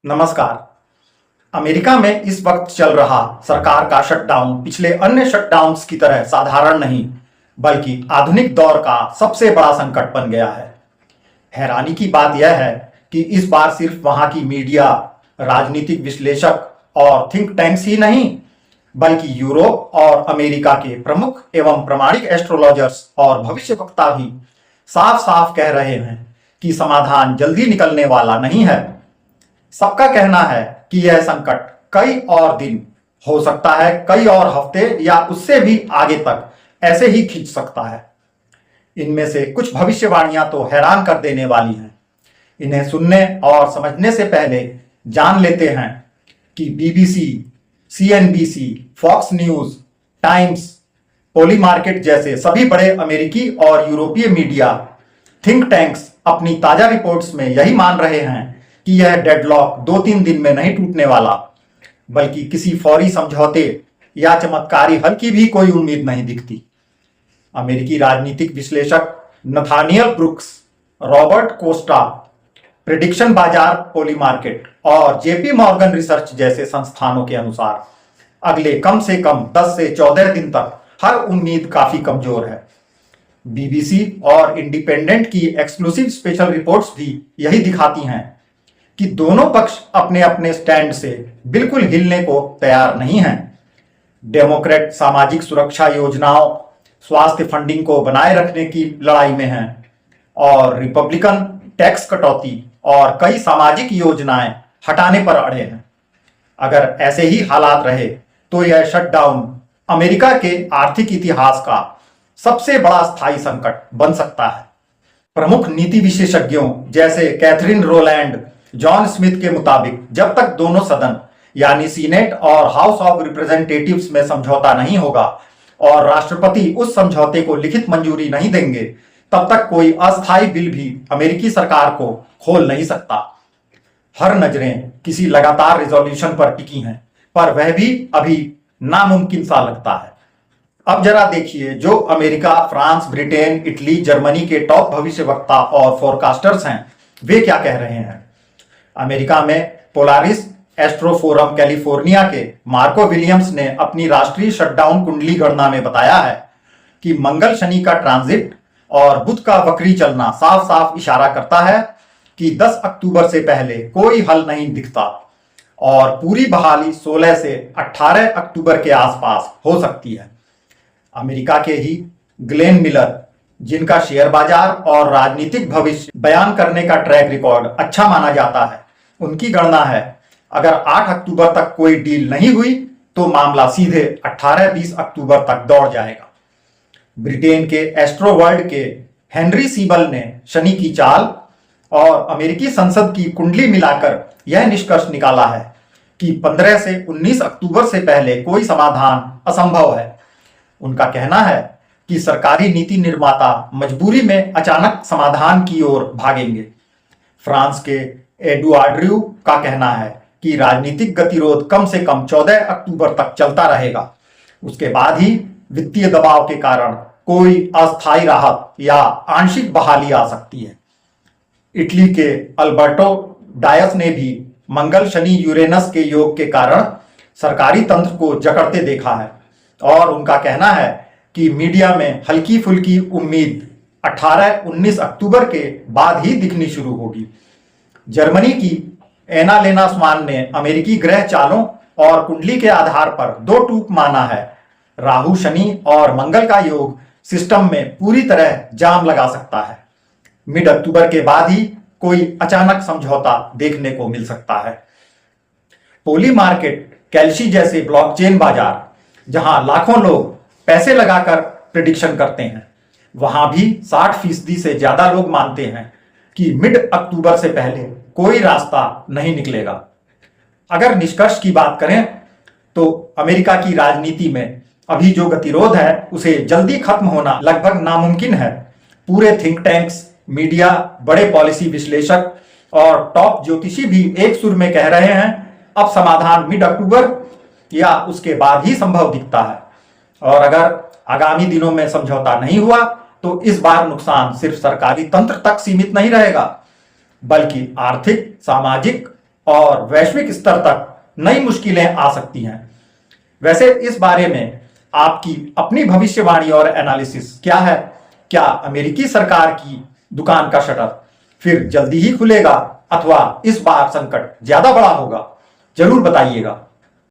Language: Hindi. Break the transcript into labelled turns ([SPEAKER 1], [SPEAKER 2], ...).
[SPEAKER 1] नमस्कार। अमेरिका में इस वक्त चल रहा सरकार का शटडाउन पिछले अन्य शटडाउन्स की तरह साधारण नहीं, बल्कि आधुनिक दौर का सबसे बड़ा संकट बन गया है। हैरानी की बात यह है कि इस बार सिर्फ वहां की मीडिया, राजनीतिक विश्लेषक और थिंक टैंक्स ही नहीं, बल्कि यूरोप और अमेरिका के प्रमुख एवं प्रामाणिक एस्ट्रोलॉजर्स और भविष्यवक्ता भी साफ साफ कह रहे हैं कि समाधान जल्दी निकलने वाला नहीं है। सबका कहना है कि यह संकट कई और दिन, हो सकता है कई और हफ्ते या उससे भी आगे तक ऐसे ही खींच सकता है। इनमें से कुछ भविष्यवाणियां तो हैरान कर देने वाली हैं। इन्हें सुनने और समझने से पहले जान लेते हैं कि BBC, CNBC, Fox News, Times, Polymarket जैसे सभी बड़े अमेरिकी और यूरोपीय मीडिया, थिंक टैंक्स अपनी ताजा रिपोर्ट्स में यही मान रहे हैं कि यह डेडलॉक 2-3 दिन में नहीं टूटने वाला, बल्कि किसी फौरी समझौते या चमत्कारी हल की भी कोई उम्मीद नहीं दिखती। अमेरिकी राजनीतिक विश्लेषक Nathaniel brooks, Robert Costa, prediction बाजार पोलीमार्केट और जेपी मॉर्गन रिसर्च जैसे संस्थानों के अनुसार अगले कम से कम 10 से 14 दिन तक हर उम्मीद काफी कमजोर है। बीबीसी और इंडिपेंडेंट की एक्सक्लूसिव स्पेशल रिपोर्ट्स भी यही दिखाती हैं कि दोनों पक्ष अपने अपने स्टैंड से बिल्कुल हिलने को तैयार नहीं हैं। डेमोक्रेट सामाजिक सुरक्षा योजनाओं, स्वास्थ्य फंडिंग को बनाए रखने की लड़ाई में हैं और रिपब्लिकन टैक्स कटौती और कई सामाजिक योजनाएं हटाने पर अड़े हैं। अगर ऐसे ही हालात रहे तो यह शटडाउन अमेरिका के आर्थिक इतिहास का सबसे बड़ा स्थायी संकट बन सकता है। प्रमुख नीति विशेषज्ञों जैसे कैथरीन रोलैंड, जॉन स्मिथ के मुताबिक जब तक दोनों सदन यानी सीनेट और हाउस ऑफ रिप्रेजेंटेटिव्स में समझौता नहीं होगा और राष्ट्रपति उस समझौते को लिखित मंजूरी नहीं देंगे, तब तक कोई अस्थायी बिल भी अमेरिकी सरकार को खोल नहीं सकता। हर नजरें किसी लगातार रिजोल्यूशन पर टिकी हैं, पर वह भी अभी नामुमकिन सा लगता है। अब जरा देखिए जो America, France, Britain, Italy, Germany के टॉप भविष्यवक्ता और फोरकास्टर्स हैं वे क्या कह रहे हैं। अमेरिका में पोलारिस एस्ट्रोफोरम कैलिफोर्निया के मार्को विलियम्स ने अपनी राष्ट्रीय शटडाउन कुंडली गणना में बताया है कि मंगल शनि का ट्रांजिट और बुध का वक्री चलना साफ साफ इशारा करता है कि 10 अक्टूबर से पहले कोई हल नहीं दिखता और पूरी बहाली 16 से 18 अक्टूबर के आसपास हो सकती है। अमेरिका के ही ग्लेन मिलर, जिनका शेयर बाजार और राजनीतिक भविष्य बयान करने का ट्रैक रिकॉर्ड अच्छा माना जाता है, उनकी गणना है अगर 8 अक्टूबर तक कोई डील नहीं हुई तो मामला सीधे 18-20 अक्टूबर तक दौड़ जाएगा। ब्रिटेन के एस्ट्रो वर्ल्ड के हेनरी सीबल ने शनि की चाल और अमेरिकी संसद की कुंडली मिलाकर यह निष्कर्ष निकाला है कि 15 से 19 अक्टूबर से पहले कोई समाधान असंभव है। उनका कहना है कि सरकारी नीति निर्माता मजबूरी में अचानक समाधान की ओर भागेंगे। फ्रांस के एडुआर्ड्रू का कहना है कि राजनीतिक गतिरोध कम से कम 14 अक्टूबर तक चलता रहेगा। उसके बाद ही वित्तीय दबाव के कारण कोई अस्थायी राहत या आंशिक बहाली आ सकती है। इटली के अल्बर्टो डायस ने भी मंगल शनि यूरेनस के योग के कारण सरकारी तंत्र को जकड़ते देखा है और उनका कहना है कि मीडिया में हल्की फुल्की उम्मीद 18-19 अक्टूबर के बाद ही दिखनी शुरू होगी। जर्मनी की एनालेना स्मान ने अमेरिकी ग्रह चालों और कुंडली के आधार पर 2 टूक माना है। राहु, शनि और मंगल का योग सिस्टम में पूरी तरह जाम लगा सकता है। मिड अक्टूबर के बाद ही कोई अचानक समझौता देखने को मिल सकता है। पोली मार्केट, कैल्शी जैसे ब्लॉकचेन बाजार, जहां लाखों लोग पैसे लगाकर प्रेडिक्शन करते हैं, वहां भी 60% से ज्यादा लोग मानते हैं कि मिड अक्टूबर से पहले कोई रास्ता नहीं निकलेगा। अगर निष्कर्ष की बात करें तो अमेरिका की राजनीति में अभी जो गतिरोध है उसे जल्दी खत्म होना लगभग नामुमकिन है। पूरे थिंक टैंक्स, मीडिया, बड़े पॉलिसी विश्लेषक और टॉप ज्योतिषी भी एक सुर में कह रहे हैं अब समाधान मिड अक्टूबर या उसके बाद ही संभव दिखता है। और अगर आगामी दिनों में समझौता नहीं हुआ तो इस बार नुकसान सिर्फ सरकारी तंत्र तक सीमित नहीं रहेगा, बल्कि आर्थिक, सामाजिक और वैश्विक स्तर तक नई मुश्किलें आ सकती हैं। वैसे इस बारे में आपकी अपनी भविष्यवाणी और एनालिसिस क्या है? क्या अमेरिकी सरकार की दुकान का शटर फिर जल्दी ही खुलेगा अथवा इस बार संकट ज्यादा बड़ा होगा? जरूर बताइएगा।